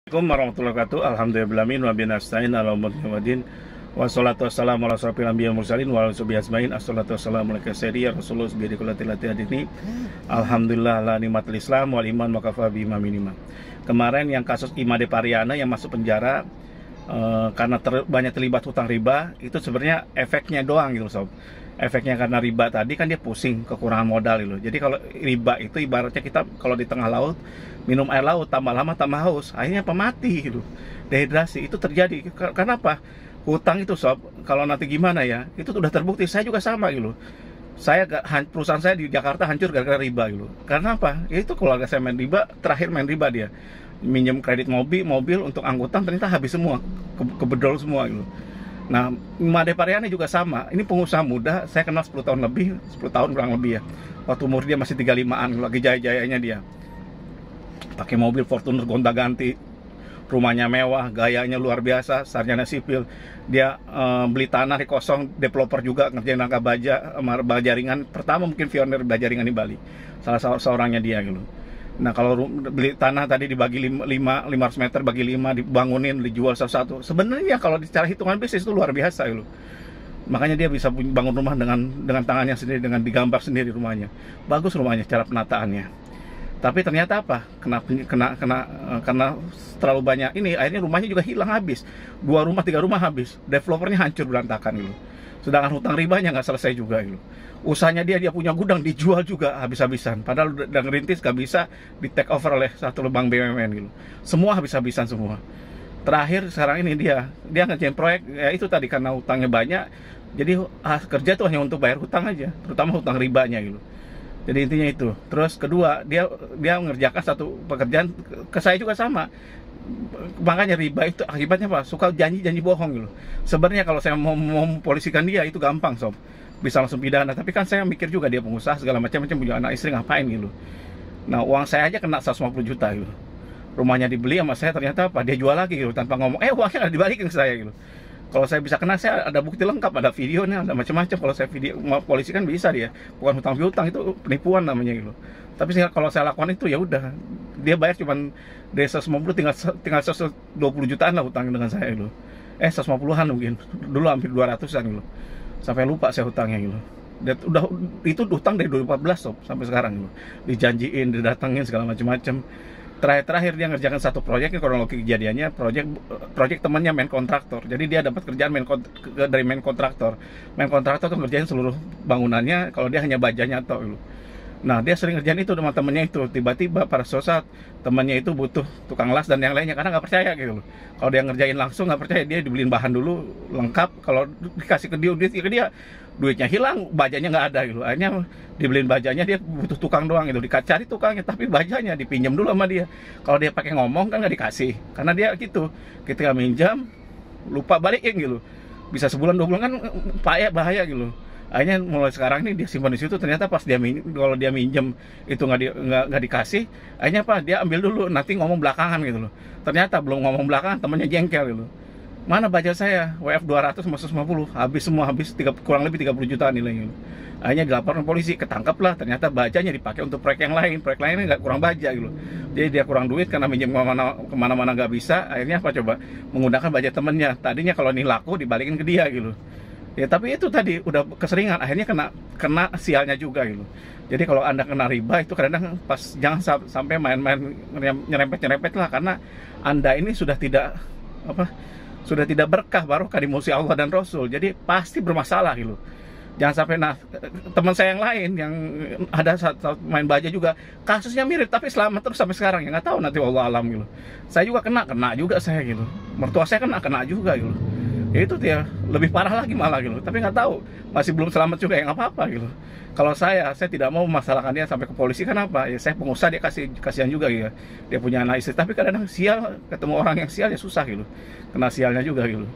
Assalamualaikum warahmatullahi wabarakatuh. Alhamdulillahirabbil wa bihi nasta'in ala umuri Muhammadin. Wassalatu wassalamu ala asyrofil anbiya'i wal mursalin wa ala sahbihi ajmain. Assalatu wassalamu ala sayyidina Rasulullah bi kullillatil hadini. Alhamdulillah la nikmatul Islam wal iman wa kafa bi iman. Kemarin yang kasus Imade Pariana yang masuk penjara karena banyak terlibat hutang riba, itu sebenarnya efeknya doang gitu sob. Efeknya karena riba tadi kan dia pusing, kekurangan modal gitu. Jadi kalau riba itu ibaratnya kita kalau di tengah laut minum air laut, tambah lama tambah haus, akhirnya mati gitu. Dehidrasi itu terjadi. Karena apa? Hutang itu sob, kalau nanti gimana ya, itu sudah terbukti. Saya juga sama gitu. Perusahaan saya di Jakarta hancur gara-gara riba gitu. Karena apa? Ya itu keluarga saya main riba, terakhir main riba dia. Minjem kredit mobil untuk angkutan ternyata habis semua, kebedol semua gitu. Nah, Imade Pariana juga sama. Ini pengusaha muda, saya kenal 10 tahun lebih, 10 tahun kurang lebih ya. Waktu umur dia masih 35-an, lagi jaya-jayanya dia. Pakai mobil Fortuner gonta-ganti, rumahnya mewah, gayanya luar biasa, sarjana sipil. Dia beli tanah di kosong, developer juga, ngerjain rangka baja jaringan. Pertama mungkin pionir baja jaringan di Bali. Salah seorangnya dia gitu. Nah, kalau beli tanah tadi dibagi 500 meter bagi 5, dibangunin, dijual satu-satu. Sebenarnya kalau secara hitungan bisnis itu luar biasa gitu. Makanya dia bisa bangun rumah dengan tangannya sendiri, dengan digambar sendiri rumahnya. Bagus rumahnya cara penataannya. Tapi ternyata apa? Karena terlalu banyak ini, akhirnya rumahnya juga hilang habis. 2 rumah, 3 rumah habis. Developernya hancur berantakan gitu. Sedangkan hutang ribanya nggak selesai juga gitu. Usahanya dia punya gudang dijual juga habis-habisan. Padahal udah ngerintis gak bisa di take over oleh satu bank BUMN gitu. Semua habis-habisan semua. Terakhir sekarang ini dia ngerjain proyek ya itu tadi karena hutangnya banyak. Jadi kerja tuh hanya untuk bayar hutang aja, terutama hutang ribanya gitu. Jadi intinya itu. Terus kedua, dia mengerjakan satu pekerjaan ke saya juga sama. Makanya riba itu akibatnya apa? Suka janji-janji bohong gitu. Sebenarnya kalau saya mau mempolisikan dia itu gampang sob, bisa langsung pidana. Tapi kan saya mikir juga dia pengusaha segala macam punya anak istri ngapain gitu. Nah uang saya aja kena 150 juta gitu. Rumahnya dibeli sama saya ternyata apa? Dia jual lagi gitu tanpa ngomong. Uangnya nggak dibalikin ke saya gitu. Kalau saya bisa kena, saya ada bukti lengkap, ada videonya, ada macam-macam. Kalau saya polisi kan bisa dia, bukan hutang piutang, itu penipuan namanya gitu. Tapi kalau saya lakukan itu ya udah, dia bayar cuman dari 150 tinggal 120 jutaan lah hutang dengan saya gitu. 150-an mungkin, dulu hampir 200-an gitu. Sampai lupa saya hutangnya gitu. Dan udah itu hutang dari 2014 sob, sampai sekarang gitu. Dijanjiin, didatengin segala macam-macam. Terakhir dia ngerjakan satu proyek, kronologi kejadiannya proyek temannya main kontraktor. Jadi dia dapat kerjaan dari main kontraktor. Main kontraktor tuh ngerjain seluruh bangunannya, kalau dia hanya bajanya atau gitu. Nah dia sering ngerjain itu sama temennya itu. Tiba-tiba pada suatu saat temennya itu butuh tukang las dan yang lainnya karena nggak percaya gitu loh. Kalau dia ngerjain langsung nggak percaya, dia dibeliin bahan dulu lengkap. Kalau dikasih ke dia duitnya hilang, bajanya nggak ada gitu. Akhirnya dibeliin bajanya, dia butuh tukang doang gitu. Dicari tukangnya, tapi bajanya dipinjam dulu sama dia. Kalau dia pakai ngomong kan nggak dikasih, karena dia gitu. Ketika minjam lupa balikin gitu. Bisa sebulan 2 bulan kan bahaya gitu. Akhirnya mulai sekarang ini dia simpan di situ. Ternyata pas kalau dia minjem itu nggak dikasih, akhirnya apa? Dia ambil dulu, nanti ngomong belakangan gitu loh. Ternyata belum ngomong belakangan, temannya jengkel gitu. Mana baja saya? WF 200 sama 150 habis semua, kurang lebih 30 jutaan nilainya. Akhirnya dilaporkan polisi, ketangkap lah. Ternyata bajanya dipakai untuk proyek yang lain. Proyek lainnya nggak kurang baja gitu. Jadi dia kurang duit karena minjem kemana-mana nggak bisa. Akhirnya apa coba? Menggunakan baja temennya. Tadinya kalau ini laku dibalikin ke dia gitu. Ya tapi itu tadi udah keseringan, akhirnya kena sialnya juga gitu. Jadi kalau Anda kena riba itu kadang-kadang jangan sampai main-main nyerempet lah, karena Anda ini sudah tidak berkah barokah di musuh Allah dan Rasul. Jadi pasti bermasalah gitu. Jangan sampai. Nah, teman saya yang lain yang ada saat main baja juga kasusnya mirip tapi selamat terus sampai sekarang ya, nggak tahu nanti Allah alam gitu. Saya juga kena juga saya gitu. Mertua saya kena juga gitu. Ya itu dia lebih parah lagi malah gitu. Tapi nggak tahu, masih belum selamat juga ya, nggak apa-apa gitu. Kalau saya tidak mau memasalahkan dia sampai ke polisi. Kenapa? Ya saya pengusaha, dia kasihan juga gitu. Dia punya anak istri, tapi kadang-kadang sial, ketemu orang yang sial ya susah gitu. Kena sialnya juga gitu.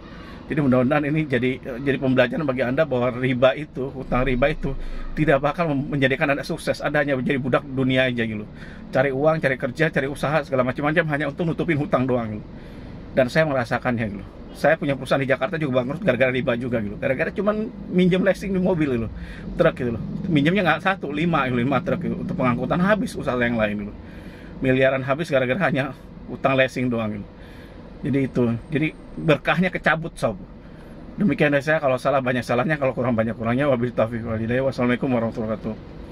Jadi mudah-mudahan ini jadi pembelajaran bagi Anda bahwa hutang riba itu tidak bakal menjadikan Anda sukses. Anda hanya menjadi budak dunia aja gitu. Cari uang, cari kerja, cari usaha segala macam-macam hanya untuk nutupin hutang doang gitu. Dan saya merasakannya gitu. Saya punya perusahaan di Jakarta juga bangkrut gara-gara riba juga gitu. Gara-gara cuman minjem leasing di mobil gitu, truk gitu loh. Minjemnya nggak 1, 5 truk gitu. Untuk pengangkutan habis usaha yang lain gitu. Miliaran habis gara-gara hanya utang leasing doang gitu. Jadi itu, jadi berkahnya kecabut sob. Demikian dari saya, kalau salah banyak salahnya, kalau kurang banyak kurangnya. Wabillahi taufiq wal hidayah. Wassalamualaikum warahmatullahi wabarakatuh.